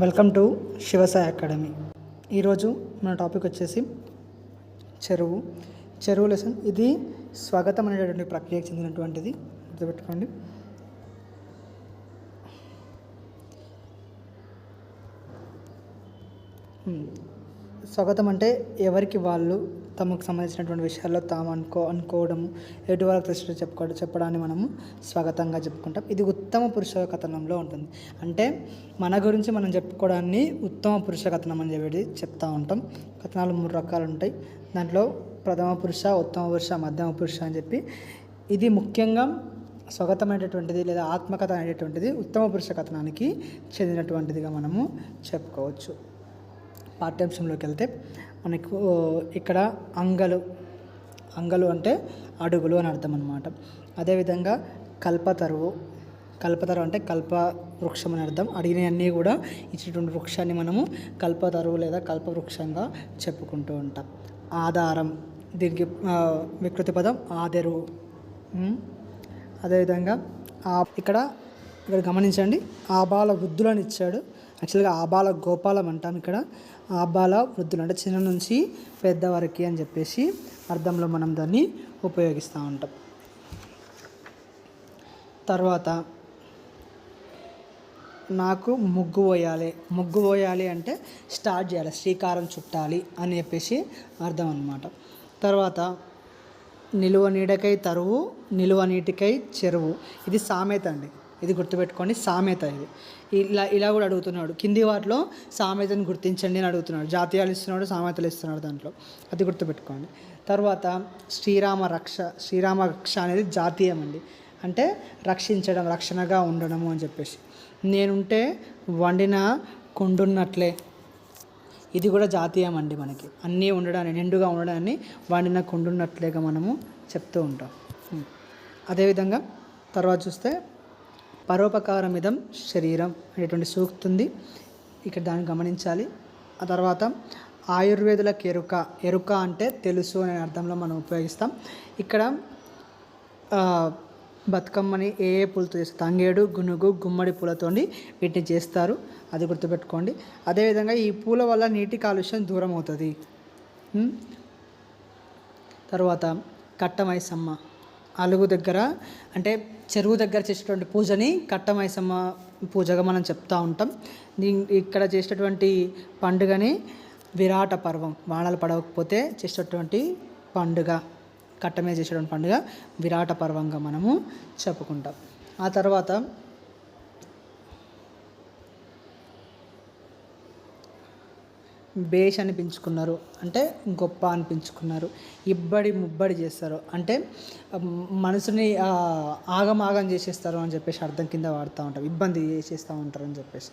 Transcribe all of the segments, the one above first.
Welcome to Shivasai academy. ఈరోజు మన topic వచ్చేసి చెరువు లెసన్. ఇది స్వాగతం అనేటటువంటి ప్రక్రియకు చెందినటువంటిది, గుర్తుపెట్టుకోండి. స్వాగతం అంటే ఎవరికి వాళ్ళు తమకు సంబంధించినటువంటి విషయాల్లో తాము అనుకోవడము, ఎటు వాళ్ళకి ప్రశ్న చెప్పడాన్ని మనము స్వాగతంగా చెప్పుకుంటాం. ఇది ఉత్తమ పురుష కథనంలో ఉంటుంది. అంటే మన గురించి మనం చెప్పుకోవడాన్ని ఉత్తమ పురుష కథనం అని చెప్పి చెప్తూ ఉంటాం. కథనాలు 3 రకాలు ఉంటాయి. దాంట్లో ప్రథమ పురుష, ఉత్తమ పురుష, మధ్యమ పురుష అని చెప్పి, ఇది ముఖ్యంగా స్వాగతమైనటువంటిది లేదా ఆత్మకథ అనేటటువంటిది ఉత్తమ పురుష కథనానికి చెందినటువంటిదిగా మనము చెప్పుకోవచ్చు. పాఠ్యాంశంలోకి వెళ్తే మనకు ఇక్కడ అంగలు అంటే అడుగులు అని అర్థం అన్నమాట. అదేవిధంగా కల్పతరువు అంటే కల్ప వృక్షం అని అర్థం. అడిగినవన్నీ కూడా ఇచ్చినటువంటి వృక్షాన్ని మనము కల్పతరువు లేదా కల్పవృక్షంగా చెప్పుకుంటూ ఉంటాం. ఆధారం, దీనికి వికృతి పదం ఆదెరువు. అదేవిధంగా ఇక్కడ గమనించండి, ఆబాల వృద్ధులను ఇచ్చాడు. యాక్చువల్గా ఆబాల గోపాలం అంటాం. ఇక్కడ ఆబాల వృద్ధులు అంటే చిన్న నుంచి పెద్ద వరకు అని చెప్పేసి అర్థంలో మనం దాన్ని ఉపయోగిస్తూ ఉంటాం. తర్వాత నాకు ముగ్గు పోయాలి అంటే స్టార్ట్ చేయాలి, శ్రీకారం చుట్టాలి అని చెప్పేసి అర్థం అన్నమాట. తర్వాత నిలువ నీడకై తరువు, నిలువ నీటికై చెరువు. ఇది సామెత అండి, ఇది గుర్తుపెట్టుకోండి. సామెత ఇది. ఇలా కూడా అడుగుతున్నాడు. కింది వాటిలో సామెతను గుర్తించండి అని అడుగుతున్నాడు. జాతీయాలు ఇస్తున్నాడు, సామెతలు ఇస్తున్నాడు దాంట్లో, అది గుర్తుపెట్టుకోండి. తర్వాత శ్రీరామ రక్ష అనేది జాతీయం అండి. అంటే రక్షించడం, రక్షణగా ఉండడము అని చెప్పేసి. నేనుంటే వండిన కొండున్నట్లే, ఇది కూడా జాతీయం అండి. మనకి అన్నీ ఉండడాన్ని, నిండుగా ఉండడాన్ని వండిన కొండున్నట్లేగా మనము చెప్తూ ఉంటాం. అదేవిధంగా తర్వాత చూస్తే పరోపకారమిదం శరీరం అనేటువంటి సూక్తి ఉంది. ఇక్కడ దాన్ని గమనించాలి. ఆ తర్వాత ఆయుర్వేదులకు ఎరుక అంటే తెలుసు అనే అర్థంలో మనం ఉపయోగిస్తాం. ఇక్కడ బతుకమ్మని ఏ పూలతో చేస్తారు? తంగేడు, గునుగు, గుమ్మడి పూలతోని వీటిని చేస్తారు, అది గుర్తుపెట్టుకోండి. అదేవిధంగా ఈ పూల వల్ల నీటి కాలుష్యం దూరం అవుతుంది. తర్వాత కట్టమైసమ్మ, అలుగు దగ్గర అంటే చెరువు దగ్గర చేసేటువంటి పూజని కట్టమైసమ్మ పూజగా మనం చెప్తూ ఉంటాం. ఇక్కడ చేసేటటువంటి పండుగని విరాట పర్వం, వానలు పడకపోతే చేసేటటువంటి పండుగ, కట్ట మీద చేసేటువంటి పండుగ విరాట పర్వంగా మనము చెప్పుకుంటాం. ఆ తర్వాత బేష్ అనిపించుకున్నారు అంటే గొప్ప అనిపించుకున్నారు. ఇబ్బడి ముబ్బడి చేస్తారు అంటే మనసుని ఆగం చేసేస్తారు అని చెప్పేసి అర్థం కింద వాడుతూ ఉంటాం. ఇబ్బంది చేసేస్తూ ఉంటారు అని చెప్పేసి.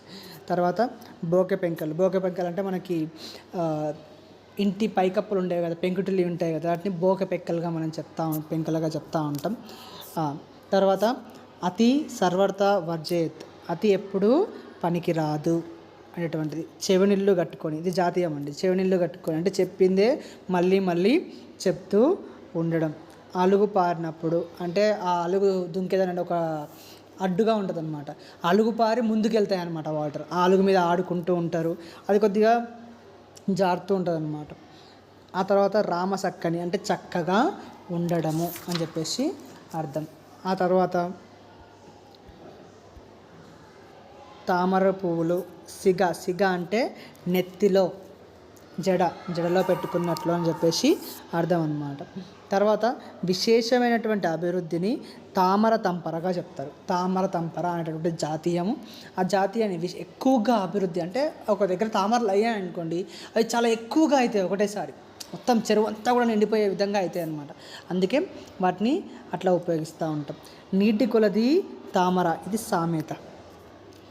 తర్వాత బోకె పెంకలు అంటే మనకి ఇంటి పైకప్పులు ఉండేవి కదా, పెంకుటిల్లి ఉంటాయి కదా, వాటిని బోకె పెంకలుగా చెప్తూ ఉంటాం. తర్వాత అతి సర్వర్త వర్జేత్, అతి ఎప్పుడు పనికి రాదు అనేటువంటిది. చెవినిల్లు కట్టుకొని, ఇది జాతీయం అండి. చెవినిల్లు కట్టుకొని అంటే చెప్పిందే మళ్ళీ చెప్తూ ఉండడం. అలుగు పారినప్పుడు అంటే ఆ అలుగు దుంకేదనంటే ఒక అడ్డుగా ఉంటుంది అనమాట. అలుగు పారి ముందుకెళ్తాయి అన్నమాట వాటర్. ఆ అలుగు మీద ఆడుకుంటూ ఉంటారు, అది కొద్దిగా జారుతూ ఉంటుంది అన్నమాట. ఆ తర్వాత రామసక్కని అంటే చక్కగా ఉండడము అని చెప్పేసి అర్థం. ఆ తర్వాత తామర పువ్వులు, సిగ అంటే నెత్తిలో జడలో పెట్టుకున్నట్లు అని చెప్పేసి అర్థం అన్నమాట. తర్వాత విశేషమైనటువంటి అభివృద్ధిని తామర తంపరగా చెప్తారు. తామర తంపర అనేటటువంటి జాతీయము. ఆ జాతీయాన్ని ఎక్కువగా అభివృద్ధి అంటే ఒక దగ్గర తామరలు అయ్యాయి అనుకోండి, అవి చాలా ఎక్కువగా అవుతాయి ఒకటేసారి, మొత్తం చెరువు అంతా కూడా నిండిపోయే విధంగా అవుతాయి అన్నమాట. అందుకే వాటిని అట్లా ఉపయోగిస్తూ ఉంటాం. నీటి కొలది తామర, ఇది సామెత.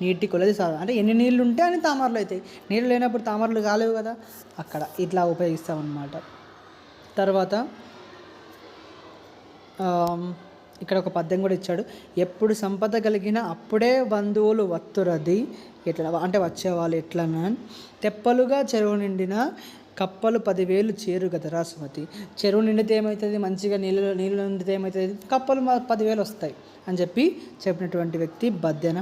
నీటి కొలది అంటే ఎన్ని నీళ్ళు ఉంటే అన్ని తామరలు అవుతాయి. నీళ్ళు లేనప్పుడు తామరలు కాలేవు కదా, అక్కడ ఇట్లా ఉపయోగిస్తామన్నమాట. తర్వాత ఇక్కడ ఒక పద్యం కూడా ఇచ్చాడు. ఎప్పుడు సంపద కలిగిన అప్పుడే బంధువులు వత్తురది, ఎట్లా అంటే వచ్చేవాళ్ళు ఎట్లన్నా. తెప్పలుగా చెరువు నిండిన కప్పలు 10,000 చేరు గదరా సుమతి. చెరువు నిండితే ఏమవుతుంది? మంచిగా నీళ్ళు నిండితే ఏమవుతుంది? కప్పలు 10,000 వస్తాయి అని చెప్పినటువంటి వ్యక్తి బద్దెన.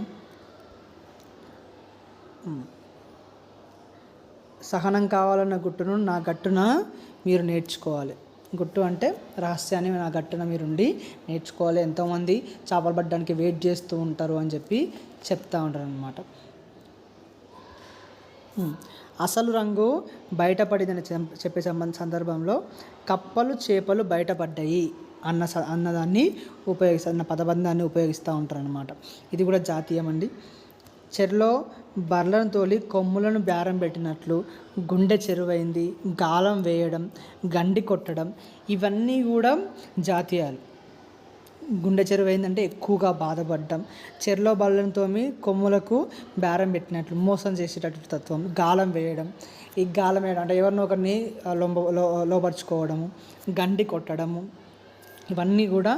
సహనం కావాలన్న గుట్టును నా గట్టున మీరు నేర్చుకోవాలి. గుట్టు అంటే రహస్యాన్ని నా గట్టున మీరుండి నేర్చుకోవాలి. ఎంతోమంది చేపలు పట్టడానికి వెయిట్ చేస్తూ ఉంటారు అని చెప్పి చెప్తూ ఉంటారు అన్నమాట. అసలు రంగు బయటపడిందని చెప్పే సందర్భంలో కప్పలు చేపలు బయటపడ్డాయి అన్నదాన్ని అన్న పదబంధాన్ని ఉపయోగిస్తూ ఉంటారు అన్నమాట. ఇది కూడా జాతీయం అండి. చెరులో బర్లను తోలి కొమ్ములను బేరం పెట్టినట్లు గుండె చెరువైంది, గాలం వేయడం, గండి కొట్టడం, ఇవన్నీ కూడా జాతీయాలు. గుండె చెరువైందంటే ఎక్కువగా బాధపడడం, చెరులో బర్లను తోమి కొమ్ములకు బేరం పెట్టినట్లు మోసం చేసేటటువంటి తత్వం, గాలం వేయడం. ఈ గాలం వేయడం అంటే ఎవరినో ఒకరిని లోపరుచుకోవడము, గండి కొట్టడము, ఇవన్నీ కూడా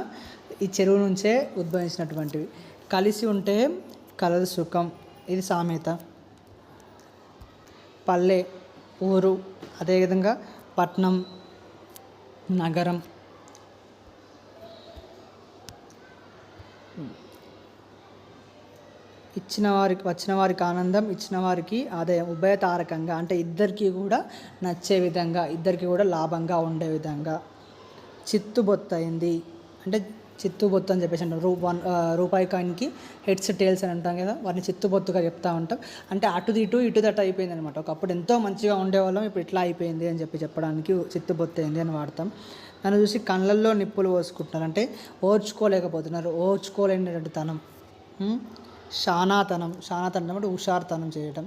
ఈ చెరువు నుంచే ఉద్భవించినటువంటివి. కలిసి ఉంటే కలదు సుఖం, ఇది సామెత. పల్లె ఊరు, అదేవిధంగా పట్నం నగరం. వచ్చిన వారికి ఆనందం, ఇచ్చిన వారికి ఆదాయం, ఉభయతారకంగా అంటే ఇద్దరికీ కూడా నచ్చే విధంగా, ఇద్దరికీ కూడా లాభంగా ఉండే విధంగా. చిత్తుబొత్తయింది అంటే చిత్తుబొత్తు అని చెప్పేసి అంటాం. రూపాయి కాయిన్కి హెడ్స్ టేల్స్ అని అంటాం కదా, వాటిని చిత్తుబొత్తుగా చెప్తూ ఉంటాం. అంటే అటు ఇటు అయిపోయింది అనమాట. ఒకప్పుడు ఎంతో మంచిగా ఉండేవాళ్ళం, ఇప్పుడు ఇట్లా అయిపోయింది అని చెప్పడానికి చిత్తుబొత్తు అయింది అని వాడతాం. నన్ను చూసి కళ్ళల్లో నిప్పులు పోసుకుంటున్నారు అంటే ఓర్చుకోలేకపోతున్నారు, ఓర్చుకోలేనటువంటి తనం. శానాతనం అంటే హుషారుతనం చేయటం.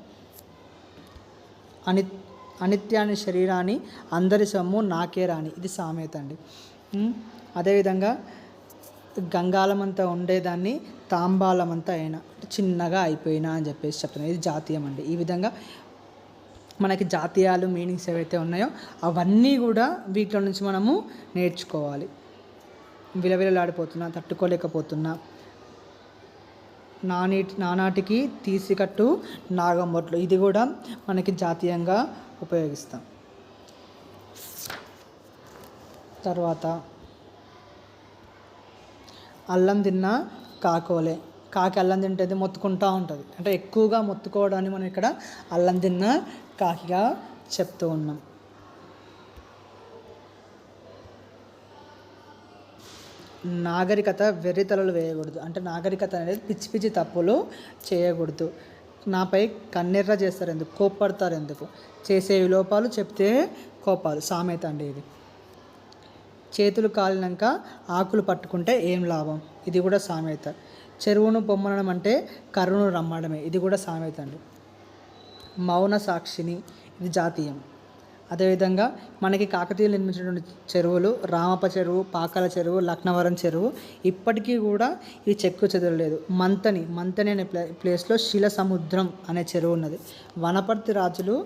అనిత్యాన్ని శరీరాన్ని అందరి సొమ్ము నాకే రాని, ఇది సామెత అండి. అదేవిధంగా గంగాళమంతా ఉండేదాన్ని తాంబాలమంతా అయినా చిన్నగా అయిపోయినా అని చెప్పేసి చెప్తున్నాను. ఇది జాతీయం అండి. ఈ విధంగా మనకి జాతీయాలు మీనింగ్స్ ఏవైతే ఉన్నాయో అవన్నీ కూడా వీటిలో నుంచి మనము నేర్చుకోవాలి. విలవిలలాడిపోతున్నా, తట్టుకోలేకపోతున్నా, నానాటికి తీసికట్టు నాగమ్మొట్లు, ఇది కూడా మనకి జాతీయంగా ఉపయోగిస్తాం. తర్వాత అల్లం తిన్న కాకోలే. కాకి అల్లం తింటేది మొత్తుకుంటూ ఉంటుంది. అంటే ఎక్కువగా మొత్తుకోవడాన్ని మనం ఇక్కడ అల్లం తిన్న కాకిగా చెప్తూ ఉన్నాం. నాగరికత వెర్రితలలు వేయకూడదు. అంటే నాగరికత అనేది పిచ్చి పిచ్చి తప్పులు చేయకూడదు. నాపై కన్నెర్ర చేస్తారు ఎందుకు, కోప్పడతారు ఎందుకు, చేసే లోపాలు చెప్తే కోపాలు, సామెత అండి ఇది. చేతులు కాలినాక ఆకులు పట్టుకుంటే ఏం లాభం, ఇది కూడా సామెత. చెరువును పొమ్మనడం అంటే కర్రును రమ్మడమే, ఇది కూడా సామెత అండి. మౌన సాక్షిని, ఇది జాతీయం. అదేవిధంగా మనకి కాకతీయులు నిర్మించినటువంటి చెరువులు రామప్ప చెరువు, పాకాల చెరువు, లక్నవరం చెరువు ఇప్పటికీ కూడా ఇది చెక్కు చెదరలేదు. మంతని అనే ప్లేస్లో శిల సముద్రం అనే చెరువు ఉన్నది. వనపర్తి రాజులు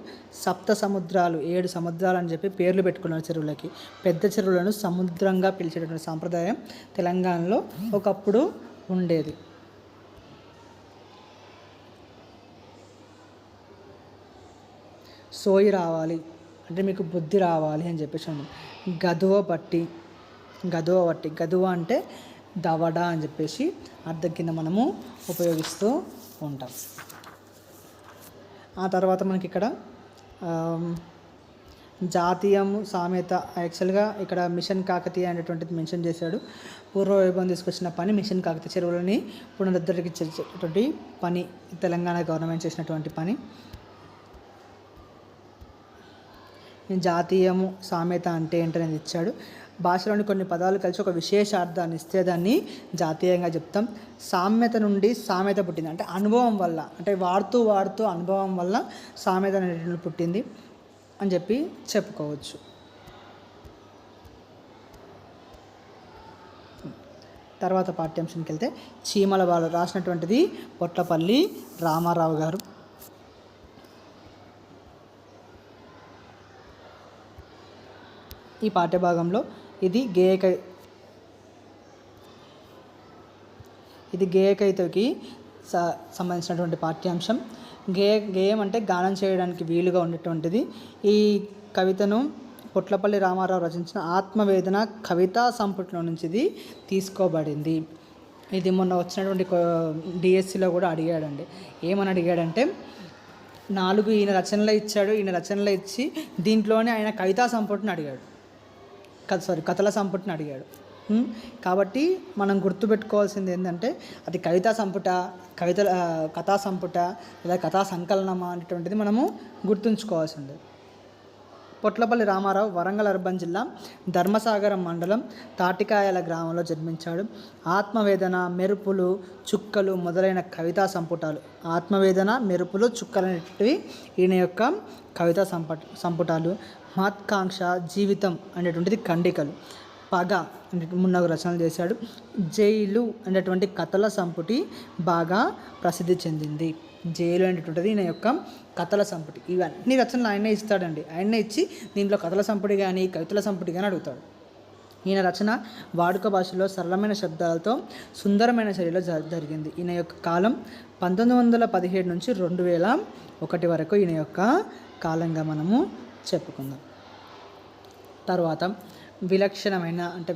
7 సముద్రాలు 7 సముద్రాలు అని చెప్పి పేర్లు పెట్టుకున్నారు చెరువులకి. పెద్ద చెరువులను సముద్రంగా పిలిచేటటువంటి సాంప్రదాయం తెలంగాణలో ఒకప్పుడు ఉండేది. సోయి రావాలి అంటే మీకు బుద్ధి రావాలి అని చెప్పేసి గదువ పట్టి, గదువ అంటే దవడ అని చెప్పేసి అర్థం కింద మనము ఉపయోగిస్తూ ఉంటాం. ఆ తర్వాత మనకి ఇక్కడ జాతీయము సామెత. యాక్చువల్గా ఇక్కడ మిషన్ కాకతీయ అనేటువంటిది మెన్షన్ చేశాడు. పూర్వ వైభవం తీసుకొచ్చిన పని మిషన్ కాకతీయ, చెరువులని పునరుద్ధరించేటువంటి పని తెలంగాణ గవర్నమెంట్ చేసినటువంటి పని. జాతీయము సామెత అంటే ఏంటనేది ఇచ్చాడు. భాషలోని కొన్ని పదాలు కలిసి ఒక విశేష అర్థాన్ని ఇస్తే దాన్ని జాతీయంగా చెప్తాం. సామెత నుండి సామెత పుట్టింది అంటే అనుభవం వల్ల, అంటే వాడుతూ అనుభవం వల్ల సామెత అనేది పుట్టింది అని చెప్పి చెప్పుకోవచ్చు. తర్వాత పాఠ్యాంశానికి వెళ్తే చీమల బాలు రాసినటువంటిది పొట్లపల్లి రామారావు గారు. ఈ పాఠ్యభాగంలో ఇది గేయకైతకి సంబంధించినటువంటి పాఠ్యాంశం. గేయం అంటే గానం చేయడానికి వీలుగా ఉండేటువంటిది. ఈ కవితను పొట్లపల్లి రామారావు రచించిన ఆత్మవేదన కవితా సంపుటిలో నుంచి ఇది తీసుకోబడింది. ఇది మొన్న వచ్చినటువంటి డిఎస్సిలో కూడా అడిగాడండి. ఏమని అడిగాడంటే 4 ఈయన రచనలు ఇచ్చాడు. ఈయన రచనలు ఇచ్చి దీంట్లోనే ఆయన కవితా సంపుటిని అడిగాడు. కథల సంపుటిని అడిగాడు. కాబట్టి మనం గుర్తుపెట్టుకోవాల్సింది ఏంటంటే అది కవితా సంపుట, కథా సంపుట లేదా కథా సంకలనమా అనేటువంటిది మనము గుర్తుంచుకోవాల్సింది. పొట్లపల్లి రామారావు వరంగల్ అర్బన్ జిల్లా ధర్మసాగరం మండలం తాటికాయల గ్రామంలో జన్మించాడు. ఆత్మవేదన, మెరుపులు, చుక్కలు మొదలైన కవితా సంపుటాలు, ఆత్మవేదన, మెరుపులు, చుక్కలు అనేటివి ఈయన యొక్క కవితా సంపుటాలు. మహత్కాంక్ష, జీవితం అనేటువంటిది ఖండికలు. పగ అంటే 3 రచనలు చేశాడు. జైలు అనేటువంటి కథల సంపుటి బాగా ప్రసిద్ధి చెందింది. జైలు అనేటువంటిది ఈయన యొక్క కథల సంపుటి. ఇవన్నీ రచనలు ఆయనే ఇస్తాడండి. ఆయనే ఇచ్చి దీంట్లో కథల సంపుటి కానీ కవితల సంపుటి కానీ అడుగుతాడు. ఈయన రచన వాడుక భాషలో సరళమైన శబ్దాలతో సుందరమైన శైలిలో జరిగింది. ఈయన యొక్క కాలం 1917 నుంచి 2001 వరకు ఈయన యొక్క కాలంగా మనము చెప్పుకుందాం. తర్వాత విలక్షణమైన అంటే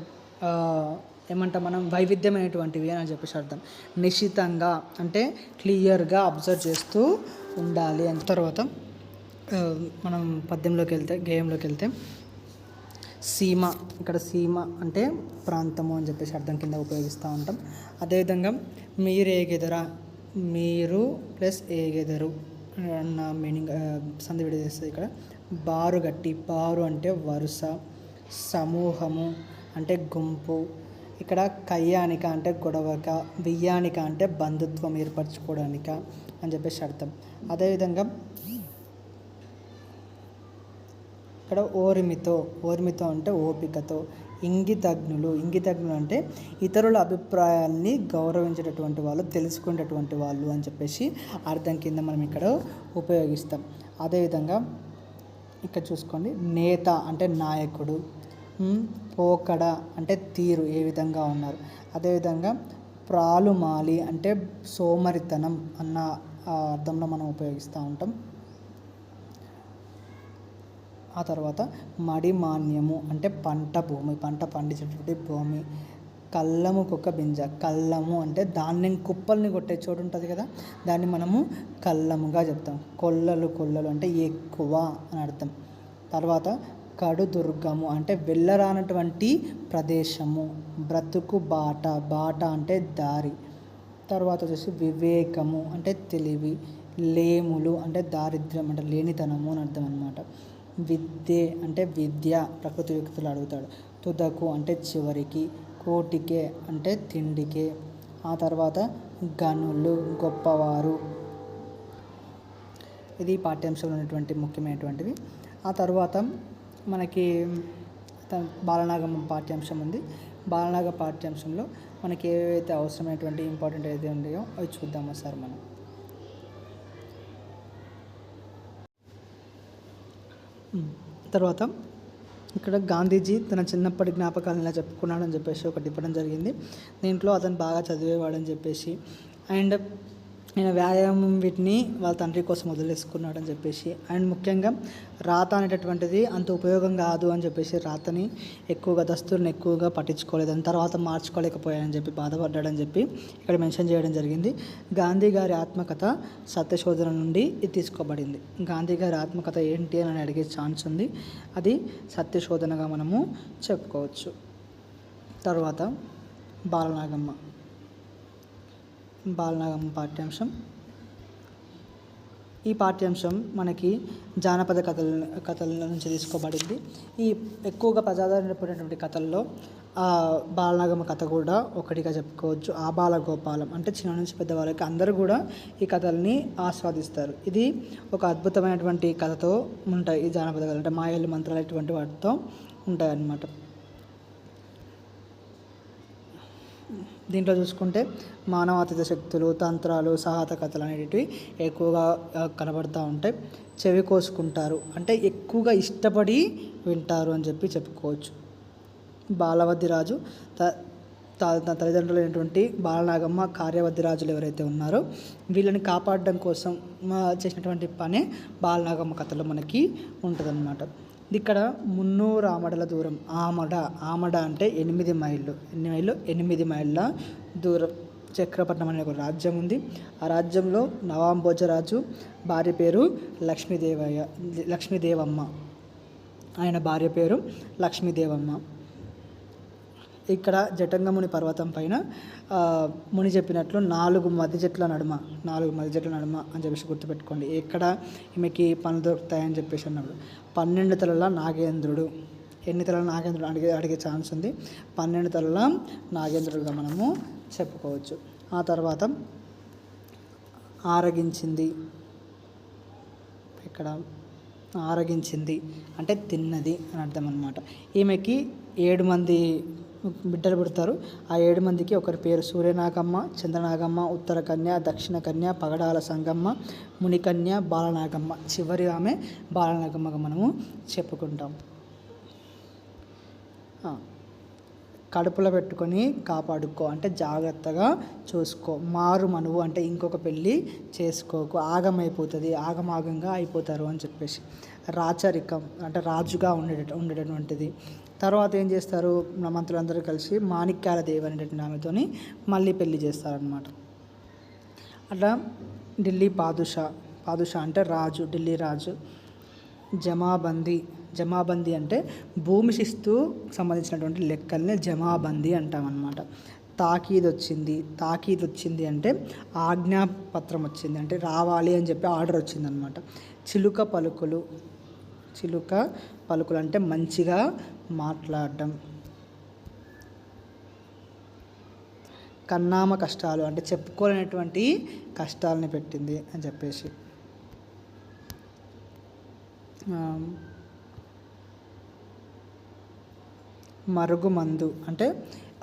ఏమంటాం మనం, వైవిధ్యమైనటువంటివి అని చెప్పేసి అర్థం. నిశితంగా అంటే క్లియర్గా అబ్జర్వ్ చేస్తూ ఉండాలి అని. తర్వాత మనం గేయంలోకి వెళ్తే సీమ, ఇక్కడ సీమ అంటే ప్రాంతము అని చెప్పేసి అర్థం కింద ఉపయోగిస్తూ ఉంటాం. అదేవిధంగా మీరేగెదరా, మీరు ప్లస్ ఏగెదరు అన్న మీనింగ్ సంధి విడదీస్తుంది. ఇక్కడ బారుగట్టి, బారు అంటే వరుస, సమూహము అంటే గుంపు, ఇక్కడ కయ్యానిక అంటే గొడవక, బియ్యానిక అంటే బంధుత్వం ఏర్పరచుకోవడానిక అని చెప్పేసి అర్థం. అదేవిధంగా ఇక్కడ ఓర్మితో అంటే ఓపికతో, ఇంగితజ్ఞులు అంటే ఇతరుల అభిప్రాయాల్ని గౌరవించేటటువంటి వాళ్ళు, తెలుసుకునేటటువంటి వాళ్ళు అని చెప్పేసి అర్థం కింద మనం ఇక్కడ ఉపయోగిస్తాం. అదేవిధంగా ఇక్కడ చూసుకోండి, నేత అంటే నాయకుడు, పోకడ అంటే తీరు, ఏ విధంగా ఉన్నారు. అదేవిధంగా ప్రాలుమాలి అంటే సోమరితనం అన్న అర్థంలో మనం ఉపయోగిస్తూ ఉంటాం. ఆ తర్వాత మడిమాన్యము అంటే పంట భూమి, పంట పండించేటువంటి భూమి. కల్లముకొక బింజ, కల్లము అంటే ధాన్యం కుప్పల్ని కొట్టే చోటు ఉంటుంది కదా, దాన్ని మనము కల్లముగా చెప్తాం. కొల్లలు అంటే ఎక్కువ అని అర్థం. తర్వాత కడుదుర్గము అంటే వెళ్ళరానటువంటి ప్రదేశము. బ్రతుకు బాట అంటే దారి. తర్వాత వచ్చేసి వివేకము అంటే తెలివి. లేములు అంటే దారిద్ర్యం అంటే లేనితనము అని అర్థం అన్నమాట. విద్య ప్రకృతి వ్యక్తులు అడుగుతాడు. తుదకు అంటే చివరికి. కోటికే అంటే తిండికే. ఆ తర్వాత గనులు గొప్పవారు. ఇది పాఠ్యాంశంలో ఉన్నటువంటి ముఖ్యమైనటువంటివి. ఆ తర్వాత మనకి బాలనాగమ్మ పాఠ్యాంశం ఉంది. బాలనాగ పాఠ్యాంశంలో మనకి ఏవైతే అవసరమైనటువంటి ఇంపార్టెంట్ ఏదైతే ఉన్నాయో అవి చూద్దాం ఒకసారి మనం. తర్వాత ఇక్కడ గాంధీజీ తన చిన్నప్పటి జ్ఞాపకాలను ఇలా చెప్పుకున్నాడని చెప్పేసి ఒకటి ఇవ్వడం జరిగింది. దీంట్లో అతను బాగా చదివేవాడని చెప్పేసి, అండ్ ఆయన వ్యాయామం వీటిని వాళ్ళ తండ్రి కోసం వదిలేసుకున్నాడని చెప్పేసి, అండ్ ముఖ్యంగా రాత అనేటటువంటిది అంత ఉపయోగం కాదు అని చెప్పేసి రాతని దస్తుర్ని ఎక్కువగా పట్టించుకోలేదని, తర్వాత మార్చుకోలేకపోయాడని చెప్పి బాధపడ్డాడని చెప్పి ఇక్కడ మెన్షన్ చేయడం జరిగింది. గాంధీ గారి ఆత్మకథ సత్యశోధన నుండి ఇది తీసుకోబడింది. గాంధీ గారి ఆత్మకథ ఏంటి అని అడిగే ఛాన్స్ ఉంది. అది సత్యశోధనగా మనము చెప్పుకోవచ్చు. తర్వాత బాలనాగమ్మ పాఠ్యాంశం. ఈ పాఠ్యాంశం మనకి జానపద కథల నుంచి తీసుకోబడింది. ఈ ఎక్కువగా ప్రజాదరణ పొందినటువంటి కథల్లో బాలనాగమ్మ కథ కూడా ఒకటిగా చెప్పుకోవచ్చు. ఆబాలగోపాలం అంటే చిన్న నుంచి పెద్దవాళ్ళకి అందరూ కూడా ఈ కథల్ని ఆస్వాదిస్తారు. ఇది ఒక అద్భుతమైనటువంటి కథతో ఉంటాయి. ఈ జానపద కథలు అంటే మాయలు మంత్రాలు ఇటువంటి వాటితో ఉంటాయి అన్నమాట. దీంట్లో చూసుకుంటే మానవాతీత శక్తులు, తంత్రాలు, సహాత కథలు అనేటివి ఎక్కువగా కనబడుతూ ఉంటాయి. చెవి కోసుకుంటారు అంటే ఎక్కువగా ఇష్టపడి వింటారు అని చెప్పి చెప్పుకోవచ్చు. బాలవద్దిరాజు తల్లిదండ్రులైనటువంటి బాలనాగమ్మ, కార్యవద్దిరాజులు ఎవరైతే ఉన్నారో వీళ్ళని కాపాడడం కోసం చేసినటువంటి పనే బాలనాగమ్మ కథలో మనకి ఉంటుందన్నమాట. ఇక్కడ 300 ఆమడల దూరం. ఆమడ అంటే 8 మైళ్ళు. ఎన్ని మైళ్ళు? 8 మైళ్ళ దూరం. చక్రపట్నం అనే ఒక రాజ్యం ఉంది. ఆ రాజ్యంలో నవాబ్ భోజరాజు భార్య పేరు లక్ష్మీదేవమ్మ. ఆయన భార్య పేరు లక్ష్మీదేవమ్మ. ఇక్కడ జటంగముని పర్వతం పైన ముని చెప్పినట్లు 4 మర్రి చెట్ల నడుమ అని చెప్పేసి గుర్తుపెట్టుకోండి. ఎక్కడ ఈమెకి పనులు దొరుకుతాయని చెప్పేసి అన్నాడు. 12 తలల నాగేంద్రుడు. ఎన్ని తలల నాగేంద్రుడు అడిగే ఛాన్స్ ఉంది. 12 తలల నాగేంద్రుడుగా మనము చెప్పుకోవచ్చు. ఆ తర్వాత ఆరగించింది. ఇక్కడ ఆరగించింది అంటే తిన్నది అని అర్థం అన్నమాట. ఈమెకి 7 మంది బిడ్డలు పుడతారు. ఆ 7 మందికి ఒకరి పేరు సూర్యనాగమ్మ, చంద్రనాగమ్మ, ఉత్తర కన్య, దక్షిణ కన్య, పగడాల సంగమ్మ, మునికన్య, బాలనాగమ్మ. చివరి ఆమె బాలనాగమ్మగా మనము చెప్పుకుంటాం. కడుపులో పెట్టుకొని కాపాడుకో అంటే జాగ్రత్తగా చూసుకో. మారు మనువు అంటే ఇంకొక పెళ్ళి చేసుకోకు, ఆగమైపోతుంది, ఆగమాగంగా అయిపోతారు అని చెప్పేసి. రాచరికం అంటే రాజుగా ఉండేటటువంటిది. తర్వాత ఏం చేస్తారు, మంత్రులందరూ కలిసి మాణిక్యాల దేవి అనేటటువంటి ఆమెతోని మళ్ళీ పెళ్లి చేస్తారనమాట. అట్లా ఢిల్లీ పాదుషా అంటే రాజు, ఢిల్లీ రాజు. జమాబందీ అంటే భూమి శిస్తు సంబంధించినటువంటి లెక్కల్ని జమాబందీ అంటామన్నమాట. తాకీద్ వచ్చింది అంటే ఆజ్ఞాపత్రం వచ్చింది అంటే రావాలి అని చెప్పి ఆర్డర్ వచ్చిందనమాట. చిలుక పలుకులు అంటే మంచిగా మాట్లాడడం. కన్నామ కష్టాలు అంటే చెప్పుకోలేనటువంటి కష్టాలని పెట్టింది అని చెప్పేసి. మరుగుమందు అంటే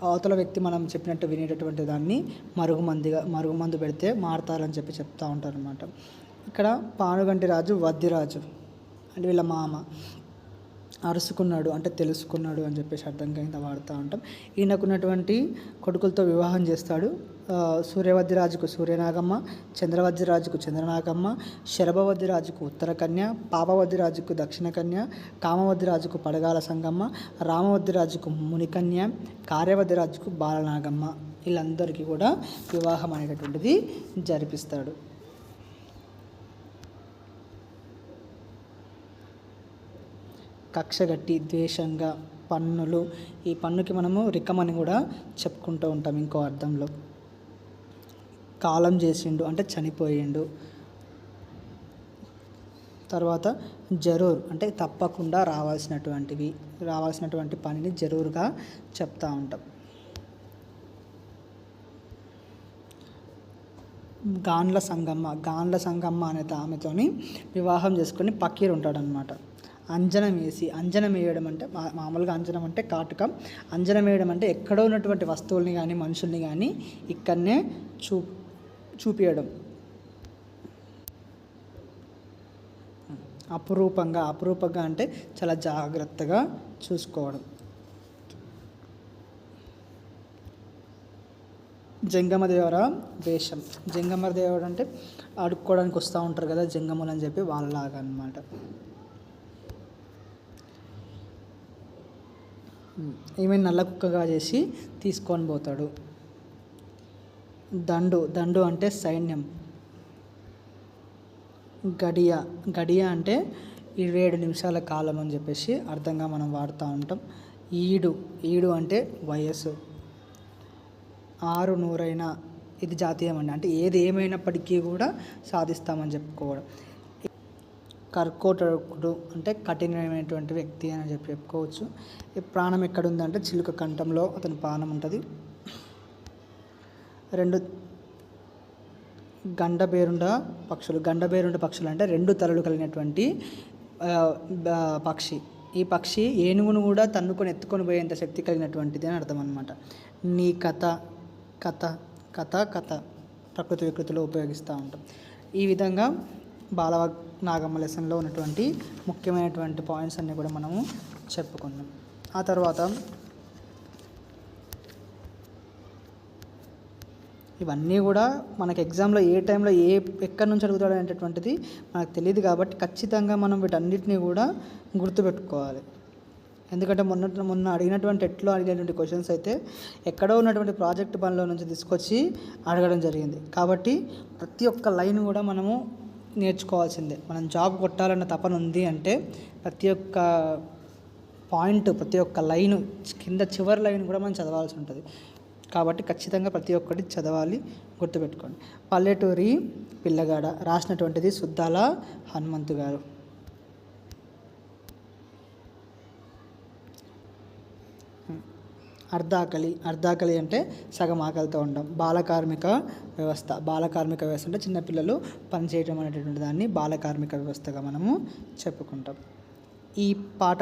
అవతల వ్యక్తి మనం చెప్పినట్టు వినేటటువంటి దాన్ని మరుగుమందు పెడితే మారతారని చెప్పి చెప్తూ ఉంటారు అనమాట. ఇక్కడ పానుగంటి రాజు వద్దిరాజు అంటే వీళ్ళ మామ. అరుసుకున్నాడు అంటే తెలుసుకున్నాడు అని చెప్పేసి అర్థంగా కింద వాడుతూ ఉంటాం. ఈయనకున్నటువంటి కొడుకులతో వివాహం చేస్తాడు. సూర్యవద్దిరాజుకు సూర్యనాగమ్మ, చంద్రవద్దిరాజుకు చంద్రనాగమ్మ, శరభవద్దిరాజుకు ఉత్తర కన్య, పాపవద్దిరాజుకు దక్షిణ కన్య, కామవద్దిరాజుకు పడగాల సంగమ్మ, రామవద్దిరాజుకు మునికన్య, కార్యవద్దిరాజుకు బాలనాగమ్మ. వీళ్ళందరికీ కూడా వివాహం అనేటటువంటిది జరిపిస్తాడు. కక్షగట్టి ద్వేషంగా పన్నులు. ఈ పన్నుకి మనము రికమని కూడా చెప్పుకుంటూ ఉంటాం ఇంకో అర్థంలో. కాలం చేసిండు అంటే చనిపోయిండు. తర్వాత జరూర్ అంటే తప్పకుండా రావాల్సినటువంటి పనిని జరూర్గా చెప్తూ ఉంటాం. గాండ్ల సంగమ్మ అనే ఆమెతోని వివాహం చేసుకొని పక్కీరు ఉంటాడనమాట. అంజనం వేయడం అంటే మామూలుగా అంజనం అంటే కాటుక. అంజనం వేయడం అంటే ఎక్కడో ఉన్నటువంటి వస్తువుల్ని కానీ మనుషుల్ని కానీ ఇక్కడనే చూపించడం. అపురూపంగా అంటే చాలా జాగ్రత్తగా చూసుకోవడం. జంగమదేవర వేషం. జంగమదేవుడు అంటే అడుక్కోవడానికి వస్తూ ఉంటారు కదా జంగములు అని చెప్పి వాళ్ళలాగా అన్నమాట. ఈమె నల్ల కుక్కగా చేసి తీసుకొని పోతాడు. దండు అంటే సైన్యం. గడియ అంటే 27 నిమిషాల కాలం అని చెప్పేసి అర్థంగా మనం వాడుతూ ఉంటాం. ఈడు అంటే వయస్సు. 600 ఇది జాతీయం అండి అంటే ఏది ఏమైనప్పటికీ కూడా సాధిస్తామని చెప్పుకోవడం. కర్కోటకుడు అంటే కఠినమైనటువంటి వ్యక్తి అని చెప్పి చెప్పుకోవచ్చు. ఈ ప్రాణం ఎక్కడుందంటే చిలుక కంఠంలో అతని ప్రాణం ఉంటుంది. 2 గండబేరుండ పక్షులు అంటే 2 తలలు కలిగినటువంటి పక్షి. ఈ పక్షి ఏనుగును కూడా తన్నుకొని ఎత్తుకొని పోయేంత శక్తి కలిగినటువంటిది అని అర్థం అన్నమాట. నీ కథ ప్రకృతి వికృతిలో ఉపయోగిస్తూ ఉంటాం. ఈ విధంగా బాలనాగమ్మ లెసన్లో ఉన్నటువంటి ముఖ్యమైనటువంటి పాయింట్స్ అన్నీ కూడా మనము చెప్పుకున్నాం. ఆ తర్వాత ఇవన్నీ కూడా మనకి ఎగ్జామ్లో ఏ టైంలో ఎక్కడి నుంచి అడుగుతాడు అనేటటువంటిది మనకు తెలియదు కాబట్టి ఖచ్చితంగా మనం వీటన్నిటిని కూడా గుర్తుపెట్టుకోవాలి. ఎందుకంటే మొన్న అడిగినటువంటి ఎట్లో అడిగినటువంటి క్వశ్చన్స్ అయితే ఎక్కడో ఉన్నటువంటి ప్రాజెక్ట్ పనిలో నుంచి తీసుకొచ్చి అడగడం జరిగింది. కాబట్టి ప్రతి ఒక్క లైన్ కూడా మనము నేర్చుకోవాల్సిందే. మనం జాబ్ కొట్టాలన్న తపన ఉంది అంటే ప్రతి ఒక్క పాయింట్, ప్రతి ఒక్క లైను, కింద చివరి లైన్ కూడా మనం చదవాల్సి ఉంటుంది. కాబట్టి ఖచ్చితంగా ప్రతి ఒక్కటి చదవాలి, గుర్తుపెట్టుకోండి. పల్లెటూరి పిల్లగాడ రాసినటువంటిది సుద్దాల హనుమంతు గారు. అర్ధాకలి అంటే సగం ఆకలితో ఉండడం. బాలకార్మిక వ్యవస్థ అంటే చిన్నపిల్లలు పనిచేయడం అనేటటువంటి దాన్ని బాలకార్మిక వ్యవస్థగా మనము చెప్పుకుంటాం. ఈ పాట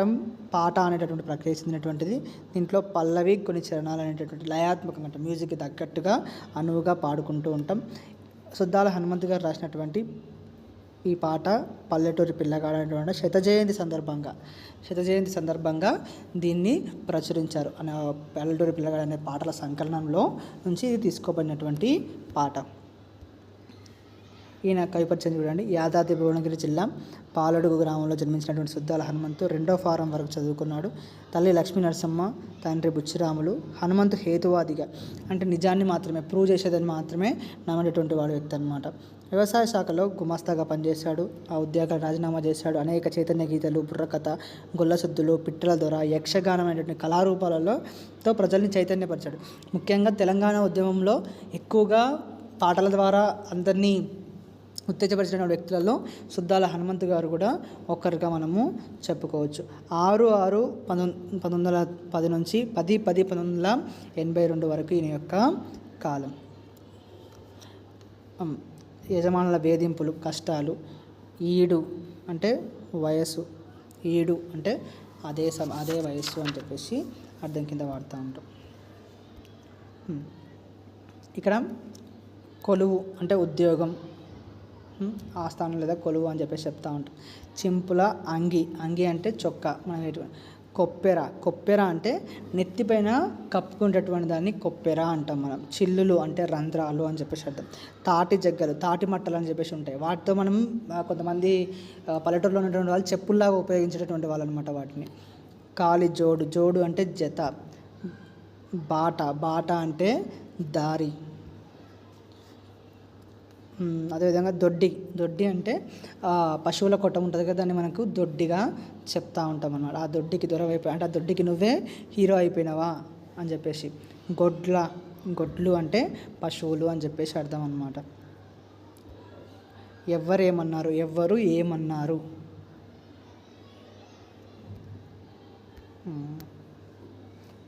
అనేటటువంటి ప్రక్రియ చెందినటువంటిది. దీంట్లో పల్లవి, కొన్ని చరణాలు అనేటటువంటి లయాత్మకంగా అంటే మ్యూజిక్కి తగ్గట్టుగా అనువుగా పాడుకుంటూ ఉంటాం. సుద్దాల హనుమంతు గారు రాసినటువంటి ఈ పాట పల్లెటూరి పిల్లగాడ అనేటువంటి శత జయంతి సందర్భంగా దీన్ని ప్రచురించారు. పల్లెటూరి పిల్లగాడ అనే పాటల సంకలనంలో నుంచి ఇది తీసుకోబడినటువంటి పాట. ఈయన కవి పరిచయం చూడండి. యాదాద్రి భువనగిరి జిల్లా పాలడుగు గ్రామంలో జన్మించినటువంటి సుద్దాల హనుమంతు 2వ ఫారం వరకు చదువుకున్నాడు. తల్లి లక్ష్మీ నరసమ్మ, తండ్రి బుచ్చిరాములు. హనుమంతు హేతువాదిగా అంటే నిజాన్ని మాత్రమే, ప్రూవ్ చేసేదని మాత్రమే నమ్మేటటువంటి వాడు వ్యక్తి అనమాట. వ్యవసాయ శాఖలో గుమాస్తాగా పనిచేశాడు. ఆ ఉద్యోగాలు రాజీనామా చేశాడు. అనేక చైతన్య గీతలు, బుర్రకథ, గొల్లసుద్దులు, పిట్టల దొర, యక్షగానం అనేటువంటి కళారూపాలతో ప్రజల్ని చైతన్యపరిచాడు. ముఖ్యంగా తెలంగాణ ఉద్యమంలో ఎక్కువగా పాటల ద్వారా అందరినీ ఉత్తేజపరిచిన వ్యక్తులలో సుద్దాల హనుమంతు గారు కూడా ఒక్కరిగా మనము చెప్పుకోవచ్చు. 6/6/1910 నుంచి 10/10/1982 వరకు ఈయన యొక్క కాలం. యజమానుల వేధింపులు, కష్టాలు. ఈడు అంటే వయస్సు, ఈడు అంటే అదే వయస్సు అని చెప్పేసి అర్థం కింద వాడుతూ ఉంటాం. ఇక్కడ కొలువు అంటే ఉద్యోగం, ఆస్థానం లేదా కొలువు అని చెప్పేసి చెప్తూ ఉంటాం. చింపుల అంగి అంటే చొక్కా. మనం కొప్పెర అంటే నెత్తిపైన కప్పుకునేటటువంటి దాన్ని కొప్పెర అంటాం మనం. చిల్లులు అంటే రంధ్రాలు అని చెప్పేసి అర్థం. తాటి జగ్గలు, తాటి మట్టలు అని చెప్పేసి ఉంటాయి. వాటితో మనం కొంతమంది పల్లెటూరులో ఉన్నటువంటి వాళ్ళు చెప్పుల్లాగా ఉపయోగించేటటువంటి వాళ్ళు అనమాట వాటిని. కాలి జోడు అంటే జత. బాట అంటే దారి. అదేవిధంగా దొడ్డి అంటే పశువుల కొట్టం ఉంటుంది కదా, దాన్ని మనకు దొడ్డిగా చెప్తా ఉంటాం అన్నమాట. ఆ దొడ్డికి దొరవైపోయి అంటే ఆ దొడ్డికి నువ్వే హీరో అయిపోయినావా అని చెప్పేసి. గొడ్లు అంటే పశువులు అని చెప్పేసి అర్థం అన్నమాట. ఎవ్వరు ఏమన్నారు.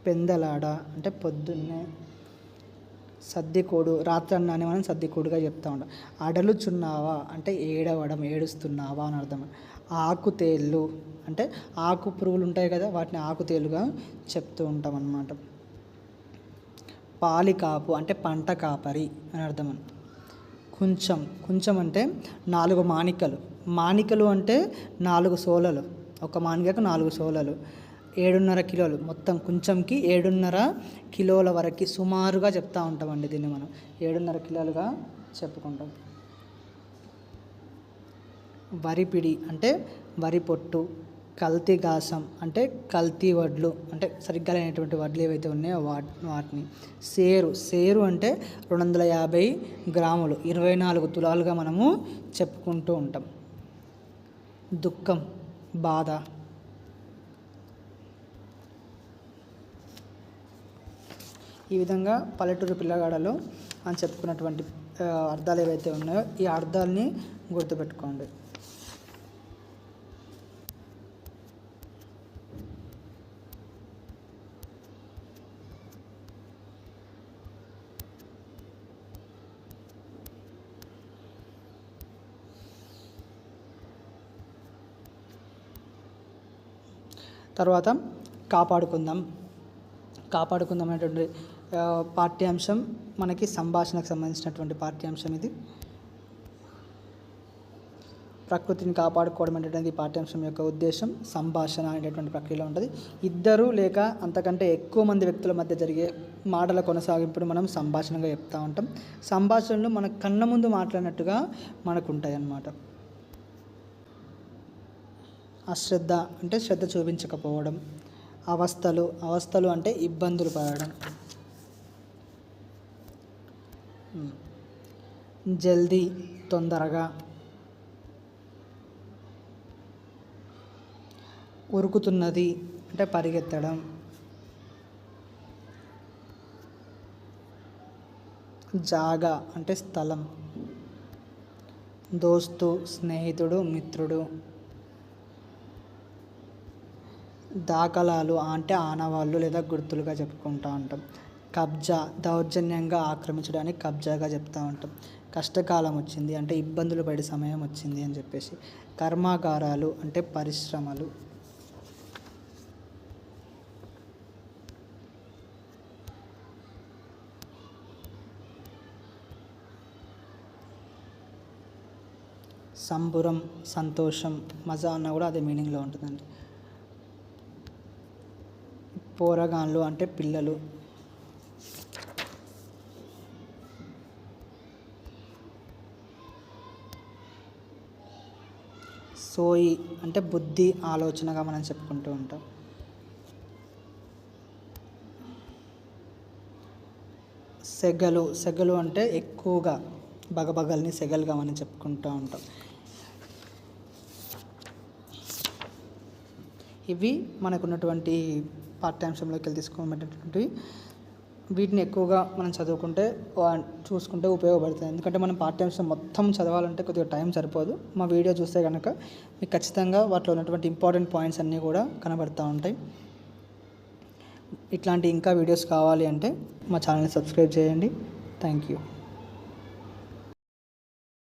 పెందలాడ అంటే పొద్దున్నే. సర్దికోడు, రాత్రి అన్నానే మనం సర్దికోడుగా చెప్తూ ఉంటాం. అడలుచున్నావా అంటే ఏడుస్తున్నావా అని అర్థం. ఆకుతేళ్ళు అంటే ఆకు పురుగులు ఉంటాయి కదా, వాటిని ఆకుతేలుగా చెప్తూ ఉంటాం అన్నమాట. పాలికాపు అంటే పంట కాపరి అని అర్థం. కుంచం అంటే 4 మాణికలు అంటే 4 సోలలు. ఒక మాణికకు 4 సోలలు. 7.5 కిలోలు. మొత్తం కొంచెంకి 7.5 కిలోల వరకు సుమారుగా చెప్తూ ఉంటామండి. దీన్ని మనం 7.5 కిలోలుగా చెప్పుకుంటాం. వరిపిడి అంటే వరి పొట్టు. కల్తీగాసం అంటే కల్తీ వడ్లు అంటే సరిగ్గా లేనటువంటి వడ్లు ఏవైతే ఉన్నాయో వాటిని. సేరు అంటే 250 గ్రాములు, 24 తులాలుగా మనము చెప్పుకుంటూ ఉంటాం. దుఃఖం, బాధ. ఈ విధంగా పల్లెటూరు పిల్లగాడలో అని చెప్పుకున్నటువంటి అర్థాలు ఏవైతే ఉన్నాయో ఈ అర్థాలని గుర్తుపెట్టుకోండి. తర్వాత కాపాడుకుందాం అనేటువంటి పాఠ్యాంశం మనకి సంభాషణకు సంబంధించినటువంటి పాఠ్యాంశం ఇది. ప్రకృతిని కాపాడుకోవడం అనేటువంటి పాఠ్యాంశం యొక్క ఉద్దేశం సంభాషణ అనేటటువంటి ప్రక్రియలో ఉంటుంది. 2 లేక అంతకంటే ఎక్కువ మంది వ్యక్తుల మధ్య జరిగే మాటల కొనసాగింపును మనం సంభాషణగా చెప్తూ ఉంటాం. సంభాషణలు మన కళ్ళ ముందు మాట్లాడినట్టుగా మనకు ఉంటాయి అన్నమాట. అశ్రద్ధ అంటే శ్రద్ధ చూపించకపోవడం. అవస్థలు, అవస్థలు అంటే ఇబ్బందులు పడడం. జల్దీ, తొందరగా. ఉరుకుతున్నది అంటే పరిగెత్తడం. జాగా అంటే స్థలం. దోస్తు, స్నేహితుడు, మిత్రుడు. దాఖలాలు అంటే ఆనవాళ్ళు లేదా గుర్తులుగా చెప్పుకుంటూ ఉంటాం. కబ్జా, దౌర్జన్యంగా ఆక్రమించడానికి కబ్జాగా చెప్తూ ఉంటాం. కష్టకాలం వచ్చింది అంటే ఇబ్బందులు పడే సమయం వచ్చింది అని చెప్పేసి. కర్మాగారాలు అంటే పరిశ్రమలు. సంబురం, సంతోషం, మజా అన్న కూడా అదే మీనింగ్లో ఉంటుందండి. పోరగాన్లు అంటే పిల్లలు. సోయి అంటే బుద్ధి, ఆలోచనగా మనం చెప్పుకుంటూ ఉంటాం. సెగలు, సెగలు అంటే ఎక్కువగా బగబగల్ని సెగలుగా మనం చెప్పుకుంటూ ఉంటాం. ఇవి మనకున్నటువంటి పాఠ్యాంశంలోకి వెళ్ళి తీసుకోబడినటువంటి వీటిని ఎక్కువగా మనం చదువుకుంటే చూసుకుంటే ఉపయోగపడుతుంది. ఎందుకంటే మనం పాఠ్యాంశం మొత్తం చదవాలంటే కొద్దిగా టైం సరిపోదు. మా వీడియో చూస్తే కనుక మీకు ఖచ్చితంగా వాటిలో ఉన్నటువంటి ఇంపార్టెంట్ పాయింట్స్ అన్నీ కూడా కనబడుతూ ఉంటాయి. ఇట్లాంటి ఇంకా వీడియోస్ కావాలి అంటే మా ఛానల్ని సబ్స్క్రైబ్ చేయండి. Thank you.